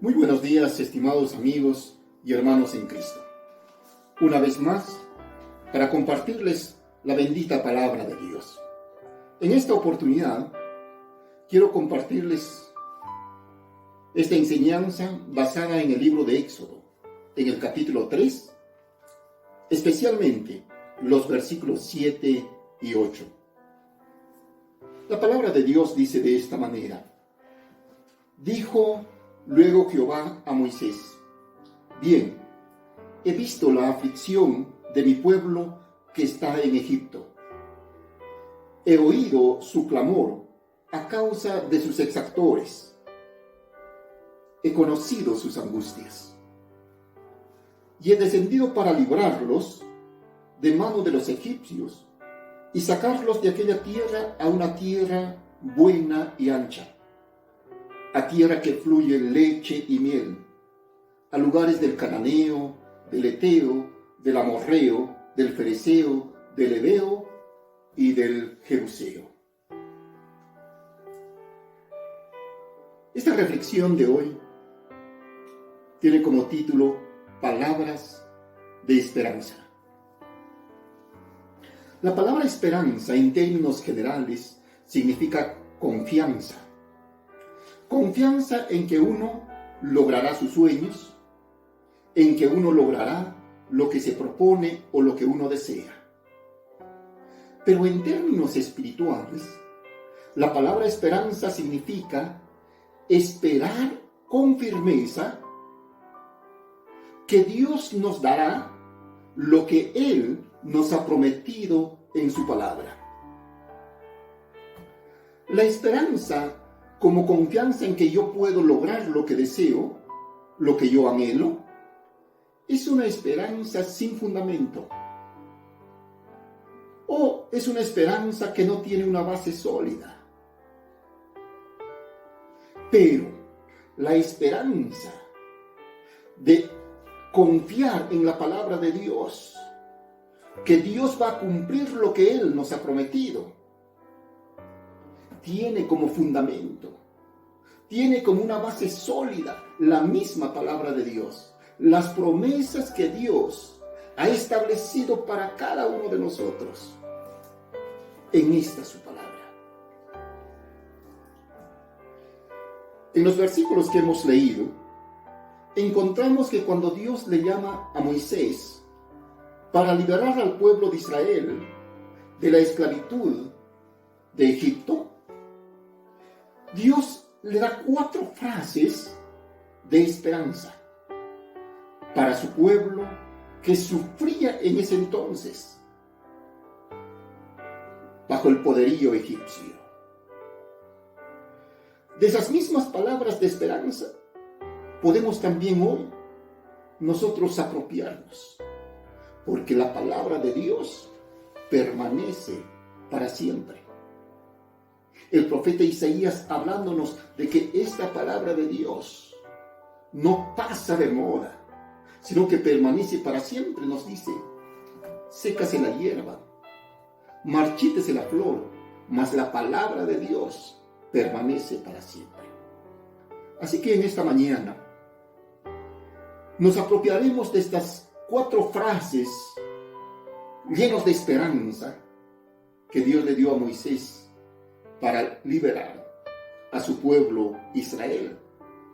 Muy buenos días, estimados amigos y hermanos en Cristo. Una vez más, para compartirles la bendita palabra de Dios. En esta oportunidad, quiero compartirles esta enseñanza basada en el libro de Éxodo, en el capítulo 3, especialmente los versículos 7 y 8. La palabra de Dios dice de esta manera: Dijo luego Jehová a Moisés: Bien, he visto la aflicción de mi pueblo que está en Egipto. He oído su clamor a causa de sus exactores. He conocido sus angustias. Y he descendido para librarlos de mano de los egipcios y sacarlos de aquella tierra a una tierra buena y ancha, a tierra que fluye leche y miel, a lugares del cananeo, del eteo, del amorreo, del fereceo, del heveo y del jebuseo. Esta reflexión de hoy tiene como título Palabras de Esperanza. La palabra esperanza, en términos generales, significa confianza. Confianza en que uno logrará sus sueños, en que uno logrará lo que se propone o lo que uno desea. Pero en términos espirituales, la palabra esperanza significa esperar con firmeza que Dios nos dará lo que Él nos ha prometido en su palabra. La esperanza como confianza en que yo puedo lograr lo que deseo, lo que yo anhelo, es una esperanza sin fundamento. O es una esperanza que no tiene una base sólida. Pero la esperanza de confiar en la palabra de Dios, que Dios va a cumplir lo que Él nos ha prometido, tiene como fundamento, tiene como una base sólida la misma palabra de Dios, las promesas que Dios ha establecido para cada uno de nosotros en esta su palabra. En los versículos que hemos leído, encontramos que cuando Dios le llama a Moisés para liberar al pueblo de Israel de la esclavitud de Egipto, Dios le da 4 frases de esperanza para su pueblo que sufría en ese entonces bajo el poderío egipcio. De esas mismas palabras de esperanza podemos también hoy nosotros apropiarnos, porque la palabra de Dios permanece para siempre. El profeta Isaías, hablándonos de que esta palabra de Dios no pasa de moda, sino que permanece para siempre, nos dice: sécase la hierba, marchítese la flor, mas la palabra de Dios permanece para siempre. Así que en esta mañana nos apropiaremos de estas 4 frases llenos de esperanza que Dios le dio a Moisés para liberar a su pueblo Israel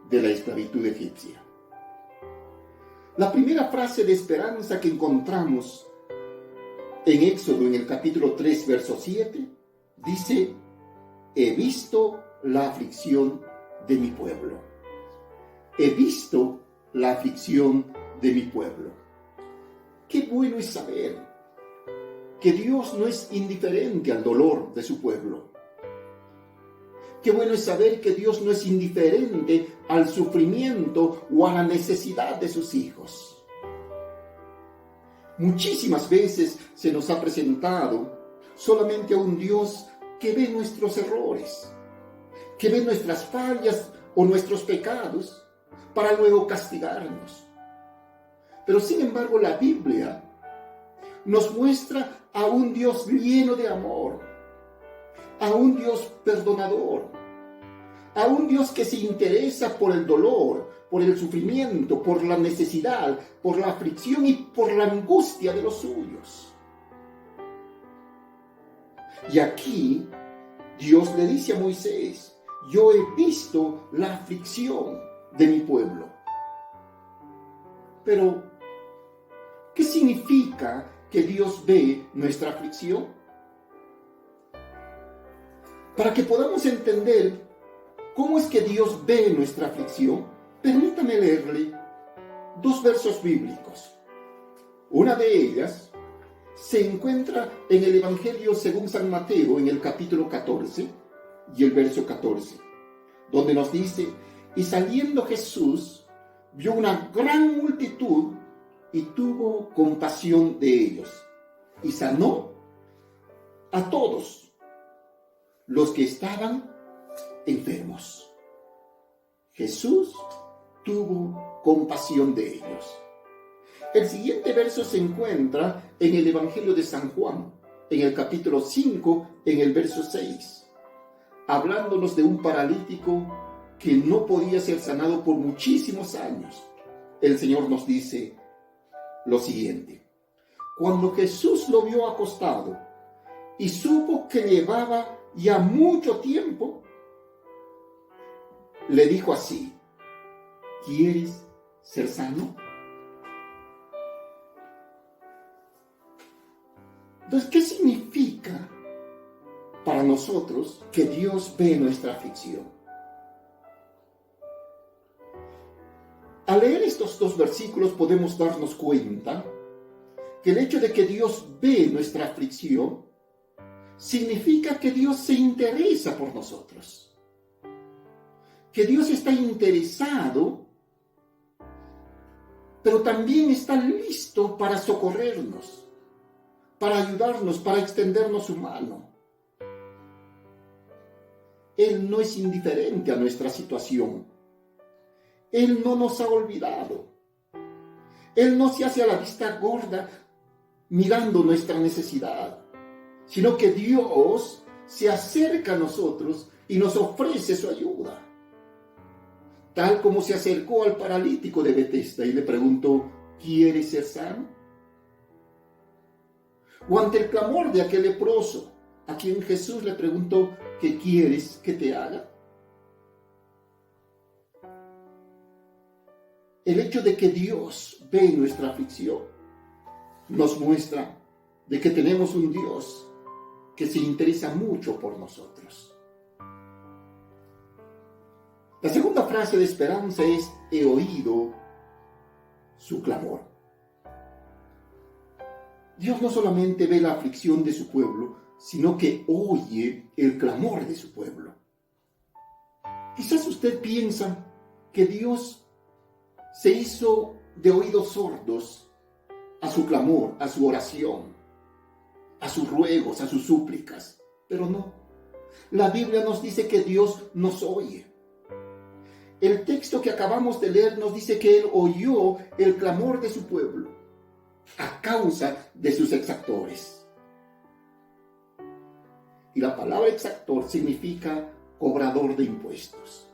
de la esclavitud egipcia. La primera frase de esperanza que encontramos en Éxodo, en el capítulo 3, verso 7, dice: he visto la aflicción de mi pueblo. He visto la aflicción de mi pueblo. Qué bueno es saber que Dios no es indiferente al dolor de su pueblo. Qué bueno es saber que Dios no es indiferente al sufrimiento o a la necesidad de sus hijos. Muchísimas veces se nos ha presentado solamente a un Dios que ve nuestros errores, que ve nuestras fallas o nuestros pecados para luego castigarnos. Pero sin embargo la Biblia nos muestra a un Dios lleno de amor, a un Dios perdonador, a un Dios que se interesa por el dolor, por el sufrimiento, por la necesidad, por la aflicción y por la angustia de los suyos. Y aquí Dios le dice a Moisés: yo he visto la aflicción de mi pueblo. Pero, ¿qué significa que Dios ve nuestra aflicción? Para que podamos entender cómo es que Dios ve nuestra aflicción, permítame leerle 2 versos bíblicos. Una de ellas se encuentra en el Evangelio según San Mateo, en el capítulo 14 y el verso 14, donde nos dice: y saliendo Jesús, vio una gran multitud y tuvo compasión de ellos, y sanó a todos los que estaban enfermos. Jesús tuvo compasión de ellos. El siguiente verso se encuentra en el Evangelio de San Juan, en el capítulo 5, en el verso 6, hablándonos de un paralítico que no podía ser sanado por muchísimos años. El Señor nos dice lo siguiente: cuando Jesús lo vio acostado y supo que llevaba ya mucho tiempo, le dijo así: ¿quieres ser sano? Entonces, ¿qué significa para nosotros que Dios ve nuestra aflicción? Al leer estos 2 versículos podemos darnos cuenta que el hecho de que Dios ve nuestra aflicción significa que Dios se interesa por nosotros, que Dios está interesado, pero también está listo para socorrernos, para ayudarnos, para extendernos su mano. Él no es indiferente a nuestra situación. Él no nos ha olvidado. Él no se hace a la vista gorda mirando nuestra necesidad, sino que Dios se acerca a nosotros y nos ofrece su ayuda. Tal como se acercó al paralítico de Betesda y le preguntó: ¿quieres ser sano? O ante el clamor de aquel leproso, a quien Jesús le preguntó: ¿qué quieres que te haga? El hecho de que Dios ve nuestra aflicción nos muestra de que tenemos un Dios que se interesa mucho por nosotros. La segunda frase de esperanza es: he oído su clamor. Dios no solamente ve la aflicción de su pueblo, sino que oye el clamor de su pueblo. Quizás usted piensa que Dios se hizo de oídos sordos a su clamor, a su oración, a sus ruegos, a sus súplicas. Pero no. La Biblia nos dice que Dios nos oye. El texto que acabamos de leer nos dice que Él oyó el clamor de su pueblo a causa de sus exactores. Y la palabra exactor significa cobrador de impuestos.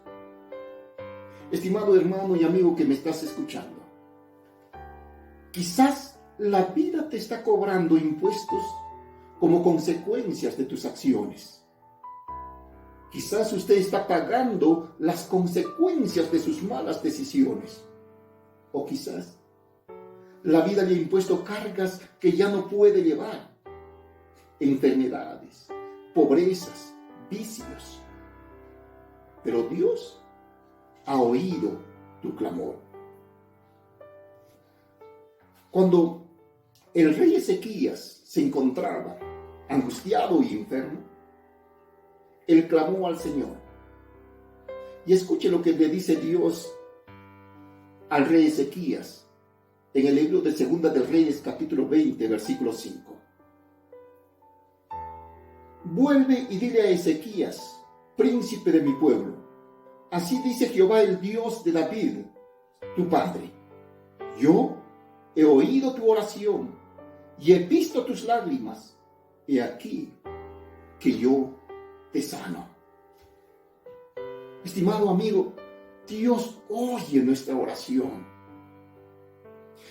Estimado hermano y amigo que me estás escuchando, quizás la vida te está cobrando impuestos como consecuencias de tus acciones. Quizás usted está pagando las consecuencias de sus malas decisiones. O quizás la vida le ha impuesto cargas que ya no puede llevar. Enfermedades, pobrezas, vicios. Pero Dios ha oído tu clamor. Cuando el rey Ezequías se encontraba angustiado y enfermo, él clamó al Señor. Y escuche lo que le dice Dios al rey Ezequías en el libro de Segunda de Reyes, capítulo 20, versículo 5. Vuelve y dile a Ezequías, príncipe de mi pueblo: así dice Jehová, el Dios de David, tu padre: yo he oído tu oración y he visto tus lágrimas. He aquí que yo te sano. Estimado amigo, Dios oye nuestra oración.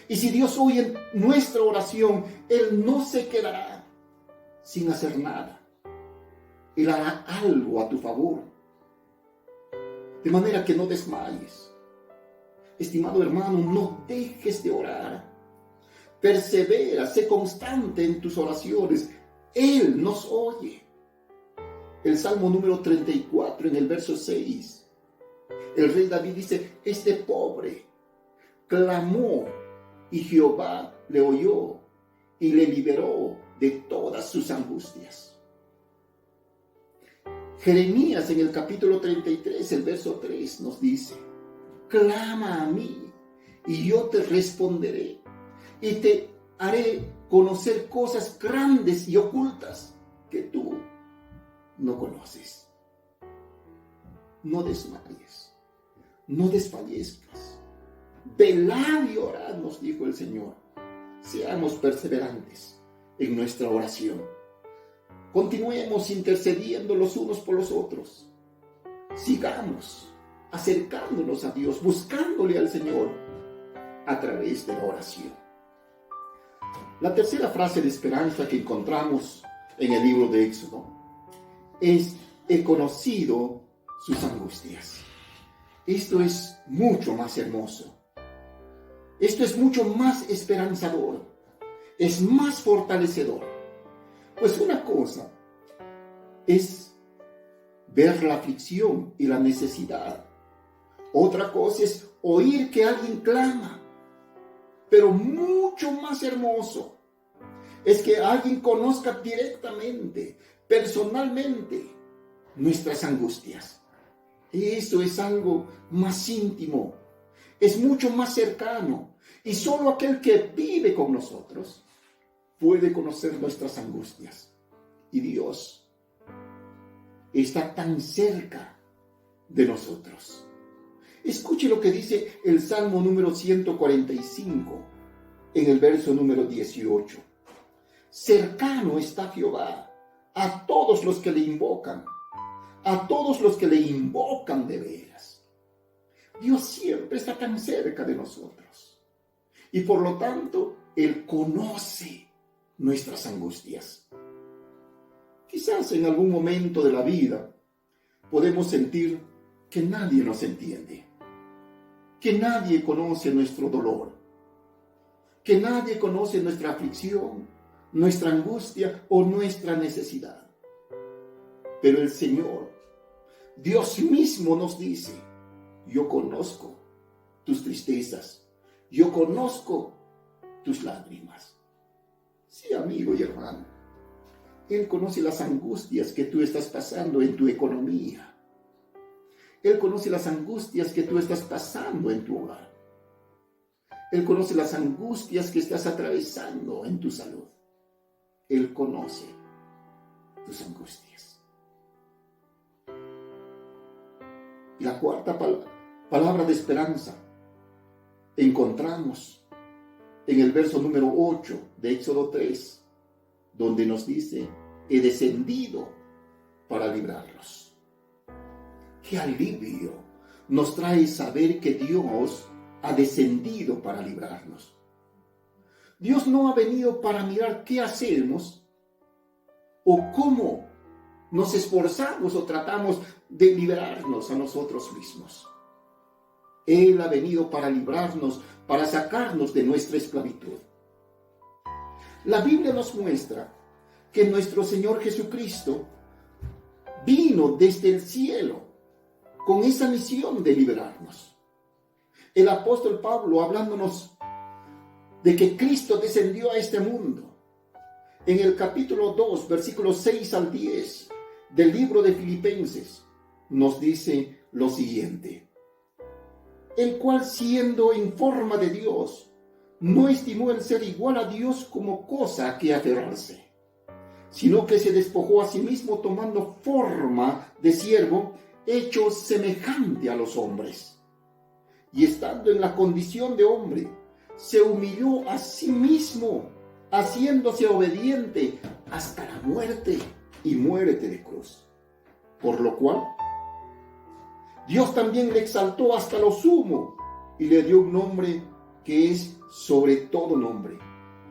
Y si Dios oye nuestra oración, Él no se quedará sin hacer nada. Él hará algo a tu favor. De manera que no desmayes. Estimado hermano, no dejes de orar. Persevera, sé constante en tus oraciones. Él nos oye. El Salmo número 34, en el verso 6, el rey David dice: este pobre clamó y Jehová le oyó y le liberó de todas sus angustias. Jeremías, en el capítulo 33, el verso 3, nos dice: clama a mí y yo te responderé y te haré conocer cosas grandes y ocultas que tú no conoces. No desmayes, no desfallezcas. Velad y orad, nos dijo el Señor. Seamos perseverantes en nuestra oración. Continuemos intercediendo los unos por los otros. Sigamos acercándonos a Dios, buscándole al Señor a través de la oración. La tercera frase de esperanza que encontramos en el libro de Éxodo es: he conocido sus angustias. Esto es mucho más hermoso. Esto es mucho más esperanzador. Es más fortalecedor. Pues una cosa es ver la aflicción y la necesidad. Otra cosa es oír que alguien clama. Pero mucho más hermoso es que alguien conozca directamente, personalmente, nuestras angustias. Eso es algo más íntimo, es mucho más cercano, y solo aquel que vive con nosotros puede conocer nuestras angustias. Y Dios está tan cerca de nosotros. Escuche lo que dice el Salmo número 145, en el verso número 18. Cercano está Jehová a todos los que le invocan, a todos los que le invocan de veras. Dios siempre está tan cerca de nosotros. Y por lo tanto, Él conoce nuestras angustias. Quizás en algún momento de la vida podemos sentir que nadie nos entiende, que nadie conoce nuestro dolor, que nadie conoce nuestra aflicción, nuestra angustia o nuestra necesidad. Pero el Señor, Dios mismo, nos dice: yo conozco tus tristezas, yo conozco tus lágrimas. Sí, amigo y hermano, Él conoce las angustias que tú estás pasando en tu economía. Él conoce las angustias que tú estás pasando en tu hogar. Él conoce las angustias que estás atravesando en tu salud. Él conoce tus angustias. Y la cuarta palabra de esperanza encontramos en el verso número 8 de Éxodo 3, donde nos dice: he descendido para librarlos. ¡Qué alivio nos trae saber que Dios ha descendido para librarnos! Dios no ha venido para mirar qué hacemos o cómo nos esforzamos o tratamos de liberarnos a nosotros mismos. Él ha venido para librarnos, para sacarnos de nuestra esclavitud. La Biblia nos muestra que nuestro Señor Jesucristo vino desde el cielo con esa misión de liberarnos. El apóstol Pablo, hablándonos de que Cristo descendió a este mundo, en el capítulo 2, versículos 6 al 10 del libro de Filipenses, nos dice lo siguiente: el cual, siendo en forma de Dios, no estimó el ser igual a Dios como cosa a que aferrarse, sino que se despojó a sí mismo, tomando forma de siervo, hecho semejante a los hombres. Y estando en la condición de hombre, se humilló a sí mismo, haciéndose obediente hasta la muerte y muerte de cruz. Por lo cual, Dios también le exaltó hasta lo sumo y le dio un nombre que es sobre todo nombre,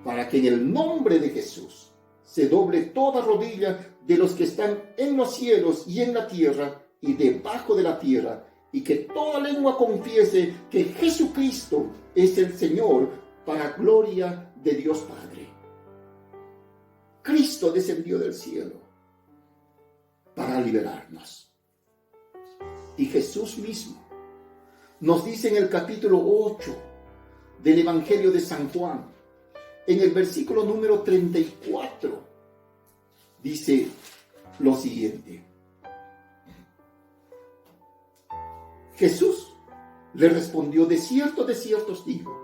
para que en el nombre de Jesús se doble toda rodilla de los que están en los cielos y en la tierra y debajo de la tierra, y que toda lengua confiese que Jesucristo es el Señor, para gloria de Dios Padre. Cristo descendió del cielo para liberarnos. Y Jesús mismo nos dice en el capítulo 8 del Evangelio de San Juan, en el versículo número 34, dice lo siguiente: Jesús le respondió: de cierto os digo,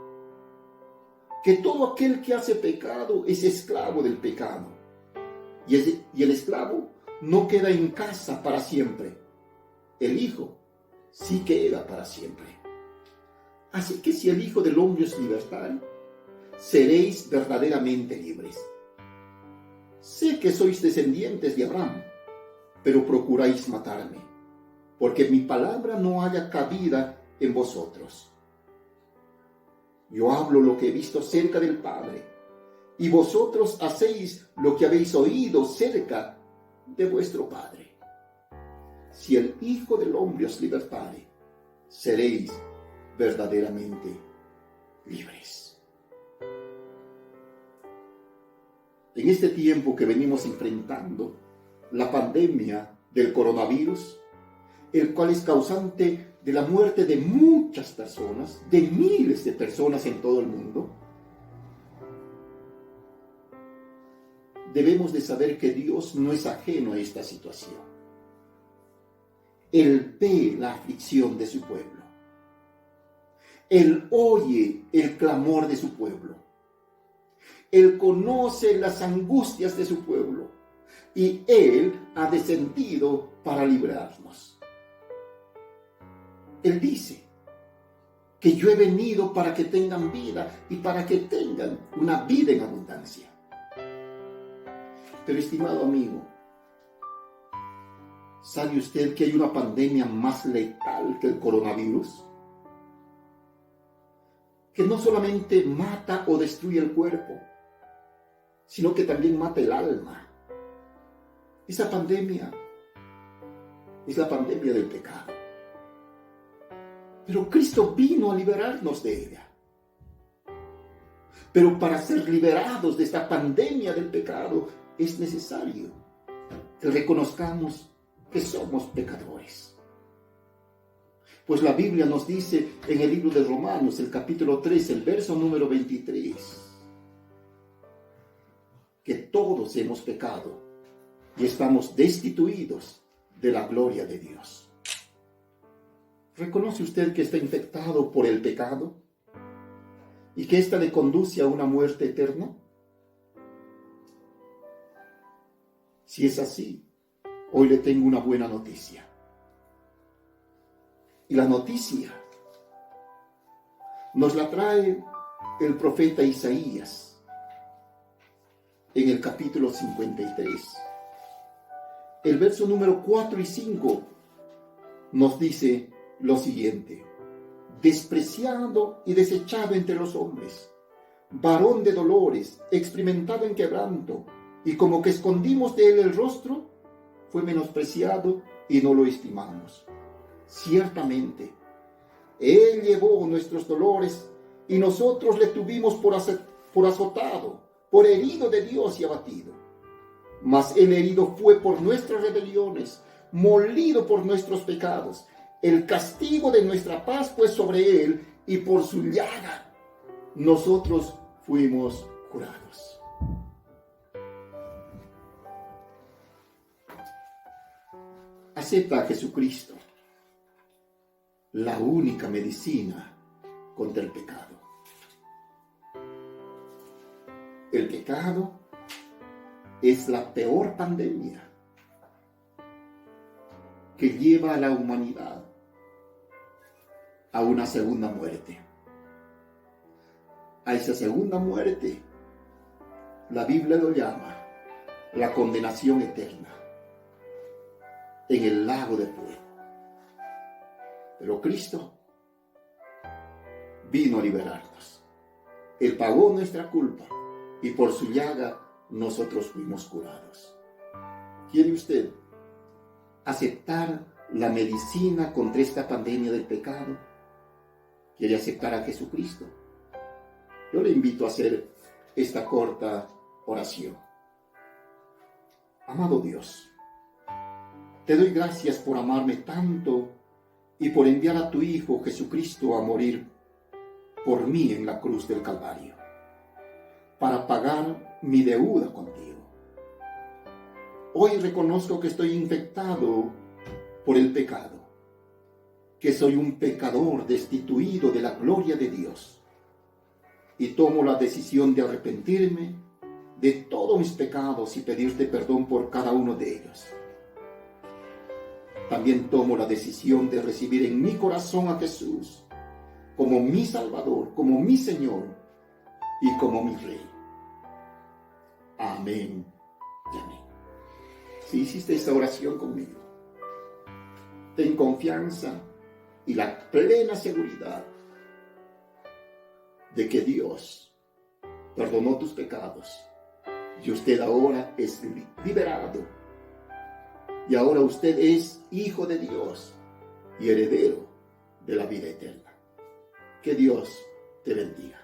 que todo aquel que hace pecado es esclavo del pecado, y el esclavo no queda en casa para siempre, el Hijo sí queda para siempre. Así que si el Hijo del Hombre os libertare, seréis verdaderamente libres. Sé que sois descendientes de Abraham, pero procuráis matarme, porque mi palabra no haya cabida en vosotros. Yo hablo lo que he visto cerca del Padre, y vosotros hacéis lo que habéis oído cerca de vuestro Padre. Si el Hijo del Hombre os libertare, seréis verdaderamente libres. En este tiempo que venimos enfrentando la pandemia del coronavirus, el cual es causante de la muerte de muchas personas, de miles de personas en todo el mundo, debemos de saber que Dios no es ajeno a esta situación. Él ve la aflicción de su pueblo. Él oye el clamor de su pueblo. Él conoce las angustias de su pueblo. Y Él ha descendido para librarnos. Él dice que yo he venido para que tengan vida y para que tengan una vida en abundancia. Pero, estimado amigo, ¿sabe usted que hay una pandemia más letal que el coronavirus? Que no solamente mata o destruye el cuerpo, sino que también mata el alma. Esa pandemia es la pandemia del pecado. Pero Cristo vino a liberarnos de ella. Pero para ser liberados de esta pandemia del pecado es necesario que reconozcamos que somos pecadores. Pues la Biblia nos dice en el libro de Romanos, el capítulo 3, el verso número 23, que todos hemos pecado y estamos destituidos de la gloria de Dios. ¿Reconoce usted que está infectado por el pecado y que ésta le conduce a una muerte eterna? Si es así, hoy le tengo una buena noticia. Y la noticia nos la trae el profeta Isaías en el capítulo 53. El verso número 4 y 5 nos dice lo siguiente: despreciado y desechado entre los hombres, varón de dolores, experimentado en quebranto, y como que escondimos de él el rostro, fue menospreciado y no lo estimamos. Ciertamente, él llevó nuestros dolores y nosotros le tuvimos por azotado, por herido de Dios y abatido. Mas el herido fue por nuestras rebeliones, molido por nuestros pecados. El castigo de nuestra paz fue sobre él, y por su llaga nosotros fuimos curados. Acepta a Jesucristo, la única medicina contra el pecado. El pecado es la peor pandemia que lleva a la humanidad a una segunda muerte. A esa segunda muerte, la Biblia lo llama la condenación eterna en el lago de fuego. Pero Cristo vino a liberarnos. Él pagó nuestra culpa y por su llaga nosotros fuimos curados. ¿Quiere usted aceptar la medicina contra esta pandemia del pecado? ¿Quiere aceptar a Jesucristo? Yo le invito a hacer esta corta oración. Amado Dios, te doy gracias por amarme tanto y por enviar a tu Hijo Jesucristo a morir por mí en la cruz del Calvario, para pagar mi deuda contigo. Hoy reconozco que estoy infectado por el pecado, que soy un pecador destituido de la gloria de Dios, y tomo la decisión de arrepentirme de todos mis pecados y pedirte perdón por cada uno de ellos. También tomo la decisión de recibir en mi corazón a Jesús como mi Salvador, como mi Señor y como mi Rey. Amén y amén. Si hiciste esta oración conmigo, ten confianza y la plena seguridad de que Dios perdonó tus pecados y usted ahora es liberado. Y ahora usted es hijo de Dios y heredero de la vida eterna. Que Dios te bendiga.